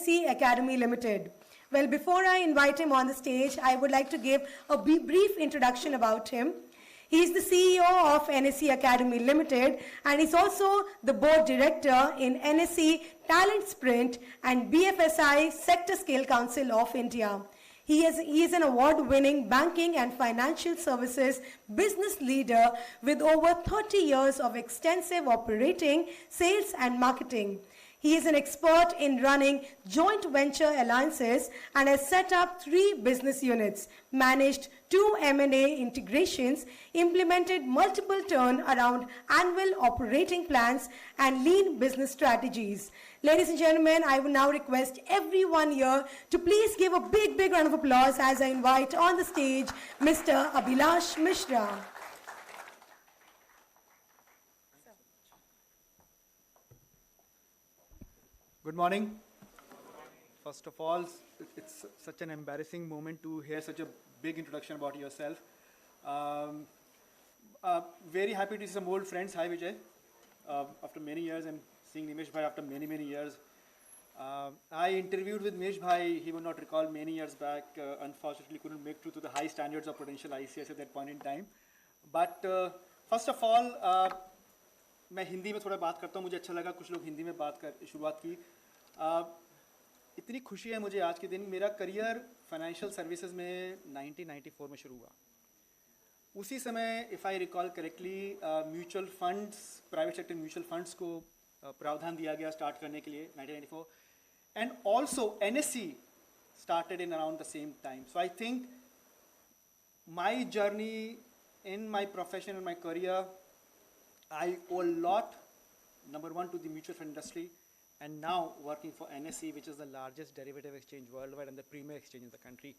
NSE Academy Limited. Well, before I invite him on the stage, I would like to give a brief introduction about him. He is the CEO of NSE Academy Limited, and he's also the board director in NSE Talent Sprint and BFSI Sector Scale Council of India. He is an award-winning banking and financial services business leader with over 30 years of extensive operating, sales, and marketing. He is an expert in running joint venture alliances and has set up 3 business units, managed 2 M&A integrations, implemented multiple turnaround annual operating plans, and lean business strategies. Ladies and gentlemen, I will now request everyone here to please give a big round of applause as I invite on the stage Mr. Abhilash Mishra. Good morning. First of all, it's such an embarrassing moment to hear such a big introduction about yourself. Very happy to see some old friends. Hi Vijay. After many years, and seeing Nimesh Bhai after many years. I interviewed with Nimesh Bhai, he would not recall, many years back. Unfortunately couldn't make it to the high standards of potential ICS at that point in time. But first of all, मैं हिंदी में थोड़ा बात करता हूँ, मुझे अच्छा लगा कुछ लोग हिंदी में बात कर शुरुआत की. इतनी खुशी है मुझे आज के दिन. मेरा करियर फाइनेंशियल सर्विसेज में 1994 में शुरू हुआ. उसी समय if I recall correctly mutual funds, private sector mutual funds को प्रावधान दिया गया स्टार्ट करने के लिए 1994. And also NSE started in around the same time. So I think my journey in my profession and my career, I owe a lot, number one, to the mutual fund industry, and now working for NSE, which is the largest derivative exchange worldwide and the premier exchange in the country.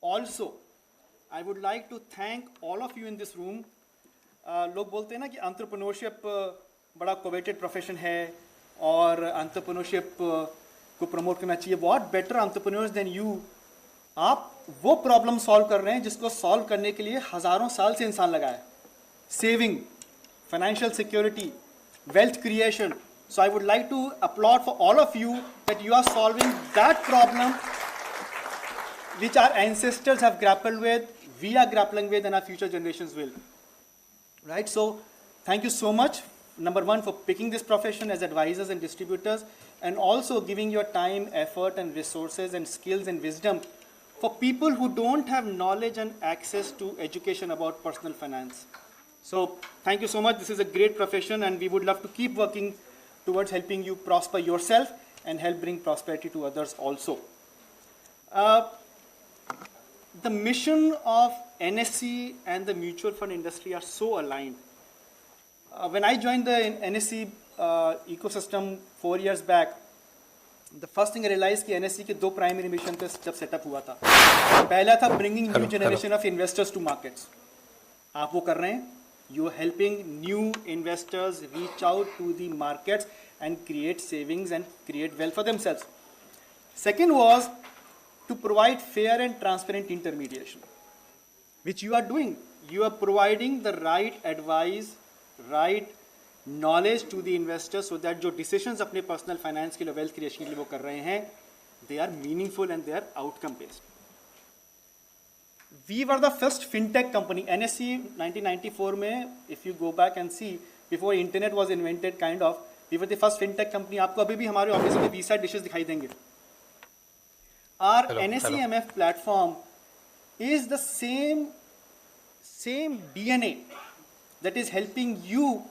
Also, I would like to thank all of you in this room. लोग बोलते हैं ना कि entrepreneurship बड़ा coveted profession है और entrepreneurship को promote करना चाहिए. What better entrepreneurs than you? आप वो problem solve कर रहे हैं जिसको solve करने के लिए हजारों साल से इंसान लगा है. Saving, financial security, wealth creation. So I would like to applaud for all of you that you are solving that problem which our ancestors have grappled with, we are grappling with, and our future generations will. Right? So thank you so much, number one, for picking this profession as advisors and distributors, and also giving your time, effort, and resources and skills and wisdom for people who don't have knowledge and access to education about personal finance. So thank you so much. This is a great profession, and we would love to keep working towards helping you prosper yourself and help bring prosperity to others also. The mission of NSE and the mutual fund industry are so aligned. When I joined the NSE ecosystem 4 years back, the first thing I realized कि NSE के 2 primary mission थे जब setup हुआ था. पहला था bringing new generation of investors to markets. आप वो कर रहे हैं. You are helping new investors reach out to the markets and create savings and create wealth for themselves. Second was to provide fair and transparent intermediation, which you are doing. You are providing the right advice, right knowledge to the investors so that जो decisions अपने personal finance के लिए, wealth creation के लिए वो कर रहे हैं, they are meaningful and they are outcome based. We were the first fintech company. NSE 1994 में, if you go back and see, before internet was invented, kind of, we were the first fintech company. आपको अभी भी हमारे office में Visa dishes दिखाई देंगे. Our NSE MF platform is the same DNA that is helping you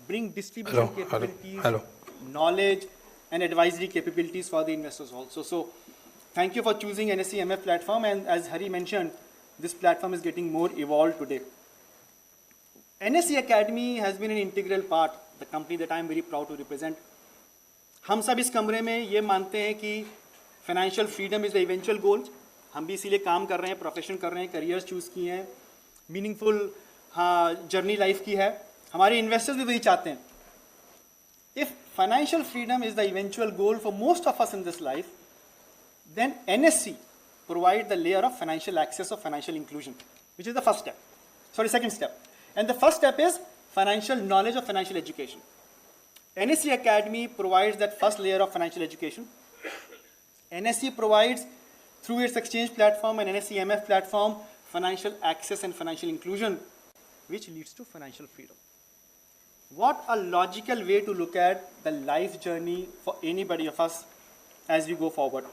bring distribution capabilities, knowledge, and advisory capabilities for the investors also. So thank you for choosing NSE MF platform, and as Hari mentioned, this platform is getting more evolved today. NSE Academy has been an integral part, the company that I am very proud to represent. हम सब इस कमरे में ये मानते हैं कि financial freedom is the eventual goal. हम भी इसीलिए काम कर रहे हैं, प्रोफेशन कर रहे हैं, करियर्स चूज़ किए हैं, मीनिंगफुल जर्नी लाइफ की है. हमारे इन्वेस्टर्स भी वही चाहते हैं. If financial freedom is the eventual goal for most of us in this life, then NSE provide the layer of financial access or financial inclusion, which is the first step. Sorry, second step. And the first step is financial knowledge or financial education. NSE Academy provides that first layer of financial education. NSE provides, through its exchange platform and NSE MF platform, financial access and financial inclusion, which leads to financial freedom. What a logical way to look at the life journey for anybody of us as we go forward.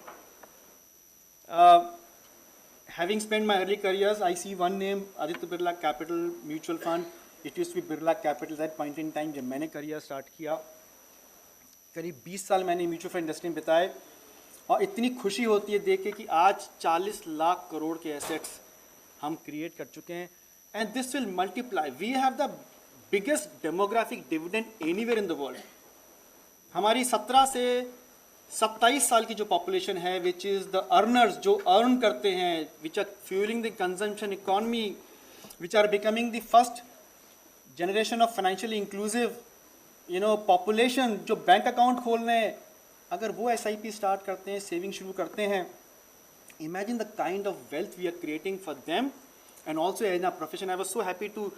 Having spent my early careers, I see one name, Aditya Birla Capital Mutual Fund. It used to be Birla Capital at that point in time. जब मैंने career start किया, करीब 20 साल मैंने mutual fund industry में बिताए, और इतनी खुशी होती है देख के कि आज 40 लाख करोड़ के एसेट्स हम क्रिएट कर चुके हैं. And this will multiply. We have the biggest demographic dividend anywhere in the world. हमारी 17 से 27 साल की जो पॉपुलेशन है, विच इज़ द अर्नर्स, जो अर्न करते हैं, which are fuelling the consumption economy, which are becoming the first generation of financially inclusive population, जो बैंक अकाउंट खोल रहे हैं, अगर वो SIP स्टार्ट करते हैं, सेविंग शुरू करते हैं, imagine the kind of wealth we are creating for them. And also in our profession, I was so happy to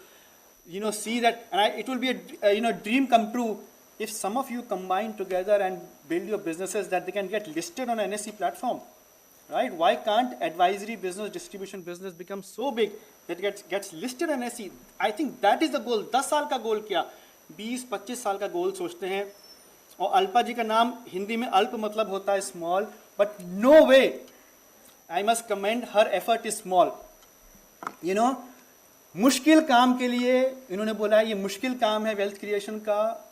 see that, and it will be a dream come true if some of you combine together and build your businesses that they can get listed on an NSE platform, right? Why can't advisory business, distribution business become so big that it gets listed on NSE? I think that is the goal. 10 साल का गोल क्या, 20-25 साल का गोल सोचते हैं. और अल्पा जी का नाम हिंदी में अल्प मतलब होता है small, but no way, I must commend her effort is small. मुश्किल काम के लिए इन्होंने बोला है ये मुश्किल काम है वेल्थ क्रिएशन का.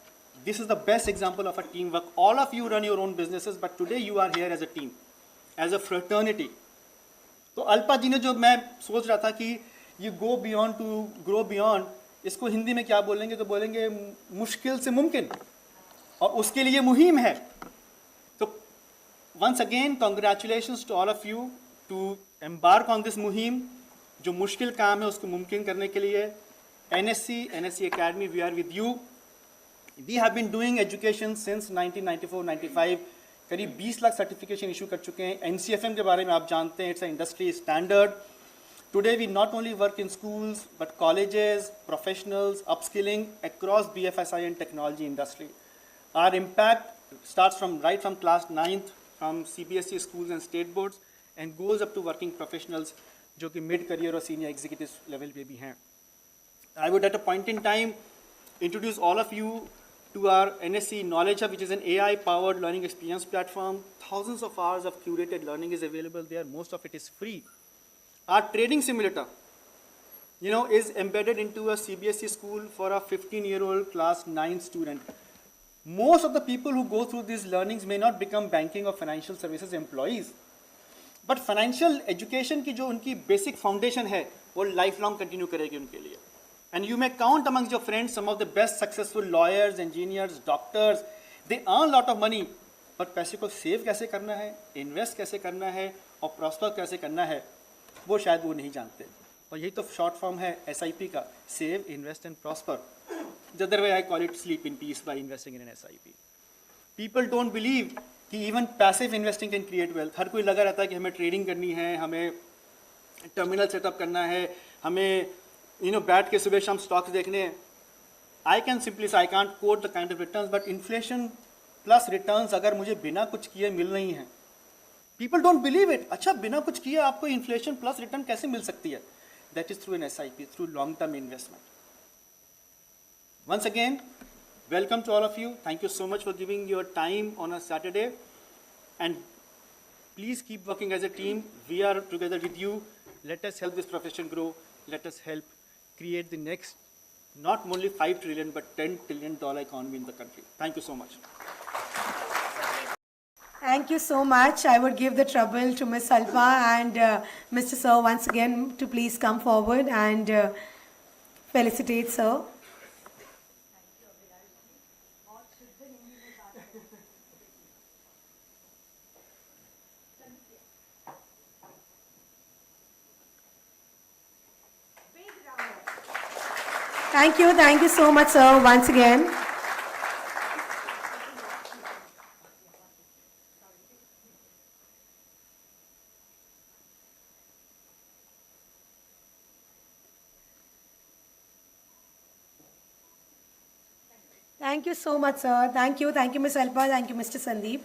This is the best example of a team work. All of you run your own businesses, but today you are here as a team, as a fraternity. तो अल्पा जी ने जो मैं सोच रहा था कि you go beyond to grow beyond, इसको हिंदी में क्या बोलेंगे, तो बोलेंगे मुश्किल से मुमकिन, और उसके लिए मुहिम है. तो once again congratulations to all of you to embark on this मुहिम. जो मुश्किल काम है उसको मुमकिन करने के लिए NSE Academy, we are with you. We have been doing education since 1994-95. करीब 20 लाख सर्टिफिकेशन इशू कर चुके हैं. NCFM के बारे में आप जानते हैं, it's a industry standard. Today we not only work in schools but colleges, professionals, upskilling across BFSI and technology industry. Our impact starts right from class 9th, from CBSE schools and state boards, and goes up to working professionals जो कि mid career और senior executive level पे भी हैं. I would at a point in time introduce all of you to our NSE Knowledge Hub, which is an AI-powered learning experience platform. Thousands of hours of curated learning is available there. Most of it is free. Our trading simulator, is embedded into a CBSE school for a 15-year-old class 9 student. Most of the people who go through these learnings may not become banking or financial services employees, but financial education की जो उनकी basic foundation है, वो lifelong continue करेगी उनके लिए. And you may count amongst your friends some of the best successful lawyers, engineers, doctors. They earn a lot of money, but पैसे को save कैसे करना है, invest कैसे करना है, और prosper कैसे करना है, वो शायद वो नहीं जानते. और यही तो शॉर्ट फॉर्म है SIP का, save, invest and prosper. The other way I call it sleep in peace by investing in an SIP. People don't believe कि even passive investing can create wealth. हर कोई लगा रहता है कि हमें ट्रेडिंग करनी है, हमें टर्मिनल सेटअप करना है, हमें बैठ के सुबह शाम स्टॉक्स देखने हैं. I can simply say I can't quote the kind of returns, but inflation plus returns अगर मुझे बिना कुछ किए मिल रही हैं. People don't believe it. अच्छा, बिना कुछ किए आपको इन्फ्लेशन प्लस रिटर्न कैसे मिल सकती है? That is through an SIP, through long-term investment. Once again, welcome to all of you. Thank you so much for giving your time on a Saturday. And please keep working as a team. We are together with you. Let us help this profession grow. Let us help create the next, not only $5 trillion, but $10 trillion economy in the country. Thank you so much. Thank you so much. I would give the trouble to Ms. Alpa and Mr. Sir once again to please come forward and felicitate Sir. Thank you so much, Sir, once again. Thank you so much, sir. Thank you, Ms. Alpa. Thank you, Mr. Sandeep.